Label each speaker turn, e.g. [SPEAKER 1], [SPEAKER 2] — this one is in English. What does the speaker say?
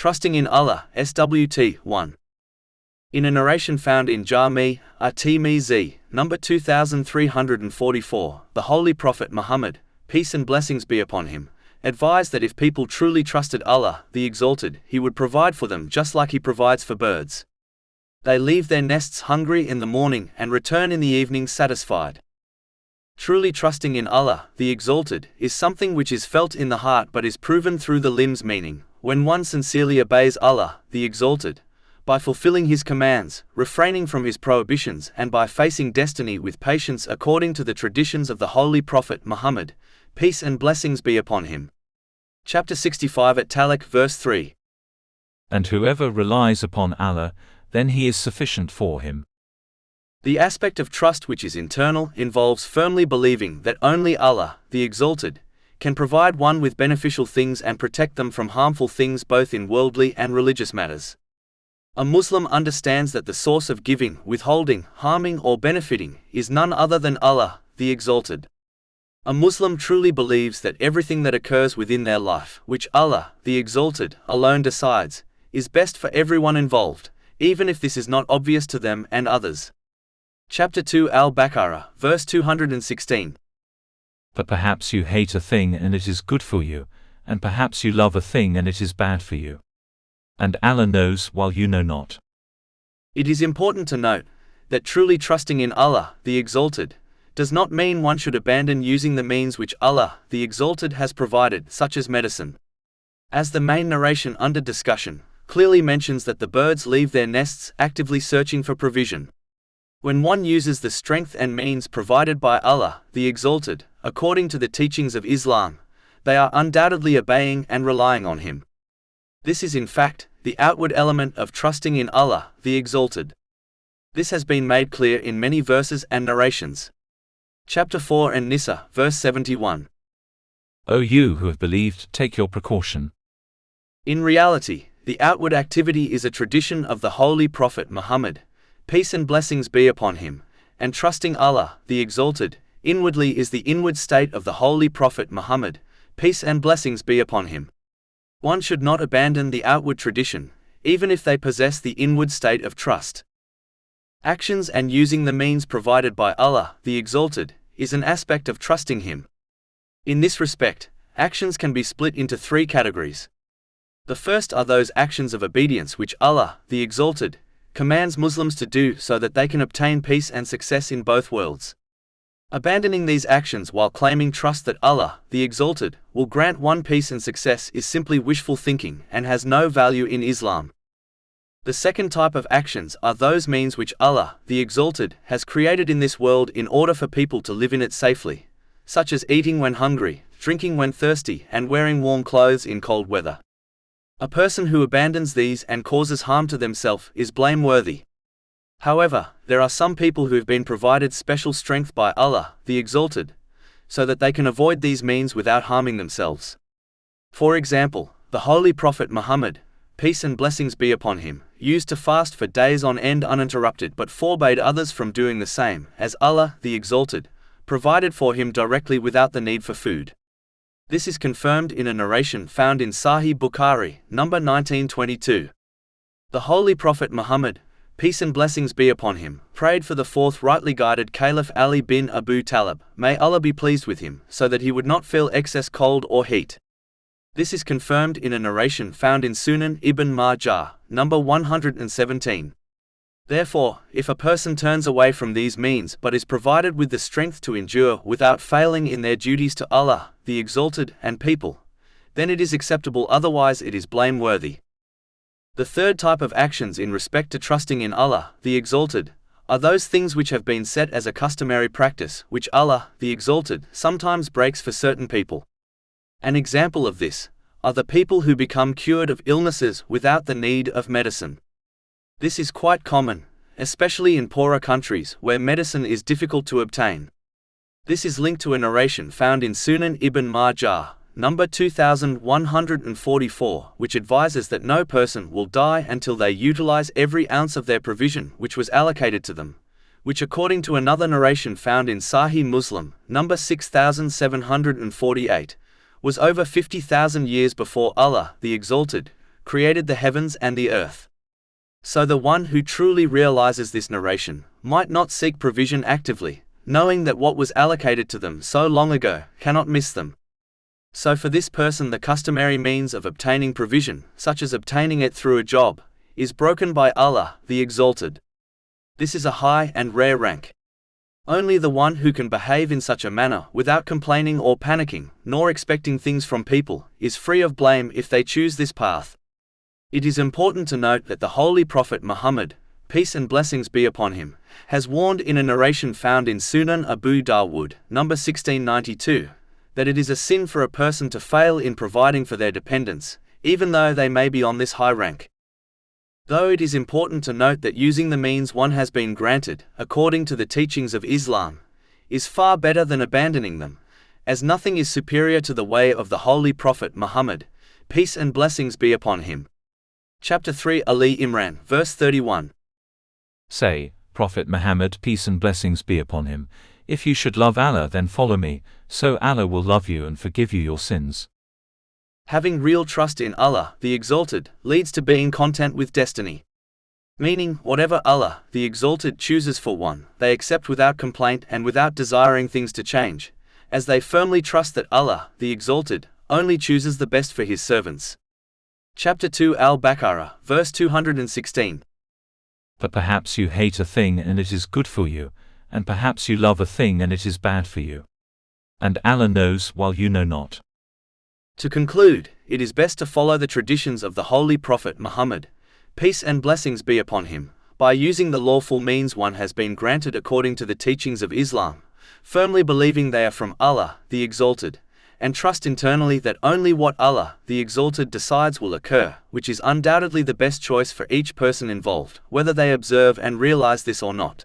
[SPEAKER 1] Trusting in Allah, SWT 1. In a narration found in Jami' at-Tirmidhi, number 2344, the Holy Prophet Muhammad, peace and blessings be upon him, advised that if people truly trusted Allah, the Exalted, He would provide for them just like He provides for birds. They leave their nests hungry in the morning and return in the evening satisfied. Truly trusting in Allah, the Exalted, is something which is felt in the heart but is proven through the limbs, meaning, when one sincerely obeys Allah, the Exalted, by fulfilling His commands, refraining from His prohibitions, and by facing destiny with patience according to the traditions of the Holy Prophet Muhammad, peace and blessings be upon him. Chapter 65 at Talaq, verse 3.
[SPEAKER 2] And whoever relies upon Allah, then He is sufficient for him.
[SPEAKER 1] The aspect of trust which is internal involves firmly believing that only Allah, the Exalted, can provide one with beneficial things and protect them from harmful things both in worldly and religious matters. A Muslim understands that the source of giving, withholding, harming or benefiting is none other than Allah, the Exalted. A Muslim truly believes that everything that occurs within their life, which Allah, the Exalted, alone decides, is best for everyone involved, even if this is not obvious to them and others. Chapter 2 Al-Baqarah, verse 216.
[SPEAKER 2] But perhaps you hate a thing and it is good for you, and perhaps you love a thing and it is bad for you. And Allah knows while you know not.
[SPEAKER 1] It is important to note that truly trusting in Allah, the Exalted, does not mean one should abandon using the means which Allah, the Exalted, has provided, such as medicine. As the main narration under discussion clearly mentions that the birds leave their nests actively searching for provision. When one uses the strength and means provided by Allah, the Exalted, according to the teachings of Islam, they are undoubtedly obeying and relying on Him. This is in fact the outward element of trusting in Allah, the Exalted. This has been made clear in many verses and narrations. Chapter 4 An-Nisa, verse 71.
[SPEAKER 2] O you who have believed, take your precaution.
[SPEAKER 1] In reality, the outward activity is a tradition of the Holy Prophet Muhammad, peace and blessings be upon him, and trusting Allah, the Exalted, inwardly is the inward state of the Holy Prophet Muhammad, peace and blessings be upon him. One should not abandon the outward tradition, even if they possess the inward state of trust. Actions and using the means provided by Allah, the Exalted, is an aspect of trusting Him. In this respect, actions can be split into three categories. The first are those actions of obedience which Allah, the Exalted, commands Muslims to do so that they can obtain peace and success in both worlds. Abandoning these actions while claiming trust that Allah, the Exalted, will grant one peace and success is simply wishful thinking and has no value in Islam. The second type of actions are those means which Allah, the Exalted, has created in this world in order for people to live in it safely, such as eating when hungry, drinking when thirsty, and wearing warm clothes in cold weather. A person who abandons these and causes harm to themselves is blameworthy. However, there are some people who have been provided special strength by Allah, the Exalted, so that they can avoid these means without harming themselves. For example, the Holy Prophet Muhammad, peace and blessings be upon him, used to fast for days on end uninterrupted but forbade others from doing the same, as Allah, the Exalted, provided for him directly without the need for food. This is confirmed in a narration found in Sahih Bukhari, number 1922. The Holy Prophet Muhammad, peace and blessings be upon him, prayed for the fourth rightly guided Caliph Ali bin Abu Talib, may Allah be pleased with him, so that he would not feel excess cold or heat. This is confirmed in a narration found in Sunan Ibn Majah, number 117. Therefore, if a person turns away from these means but is provided with the strength to endure without failing in their duties to Allah, the Exalted, and people, then it is acceptable, otherwise it is blameworthy. The third type of actions in respect to trusting in Allah, the Exalted, are those things which have been set as a customary practice, which Allah, the Exalted, sometimes breaks for certain people. An example of this are the people who become cured of illnesses without the need of medicine. This is quite common, especially in poorer countries where medicine is difficult to obtain. This is linked to a narration found in Sunan Ibn Majah, number 2144, which advises that no person will die until they utilize every ounce of their provision which was allocated to them, which according to another narration found in Sahih Muslim, number 6748, was over 50,000 years before Allah, the Exalted, created the heavens and the earth. So the one who truly realizes this narration might not seek provision actively, knowing that what was allocated to them so long ago cannot miss them. So for this person the customary means of obtaining provision, such as obtaining it through a job, is broken by Allah, the Exalted. This is a high and rare rank. Only the one who can behave in such a manner without complaining or panicking, nor expecting things from people, is free of blame if they choose this path. It is important to note that the Holy Prophet Muhammad, peace and blessings be upon him, has warned in a narration found in Sunan Abu Dawud, number 1692, that it is a sin for a person to fail in providing for their dependents, even though they may be on this high rank. Though it is important to note that using the means one has been granted, according to the teachings of Islam, is far better than abandoning them, as nothing is superior to the way of the Holy Prophet Muhammad, peace and blessings be upon him. Chapter 3 Ali Imran, verse 31.
[SPEAKER 2] Say, Prophet Muhammad, peace and blessings be upon him, if you should love Allah then follow me, so Allah will love you and forgive you your sins.
[SPEAKER 1] Having real trust in Allah, the Exalted, leads to being content with destiny. Meaning, whatever Allah, the Exalted, chooses for one, they accept without complaint and without desiring things to change, as they firmly trust that Allah, the Exalted, only chooses the best for His servants. Chapter 2 Al-Baqarah, verse 216.
[SPEAKER 2] But perhaps you hate a thing and it is good for you, and perhaps you love a thing and it is bad for you. And Allah knows while you know not.
[SPEAKER 1] To conclude, it is best to follow the traditions of the Holy Prophet Muhammad, peace and blessings be upon him, by using the lawful means one has been granted according to the teachings of Islam, firmly believing they are from Allah, the Exalted, and trust internally that only what Allah, the Exalted, decides will occur, which is undoubtedly the best choice for each person involved, whether they observe and realize this or not.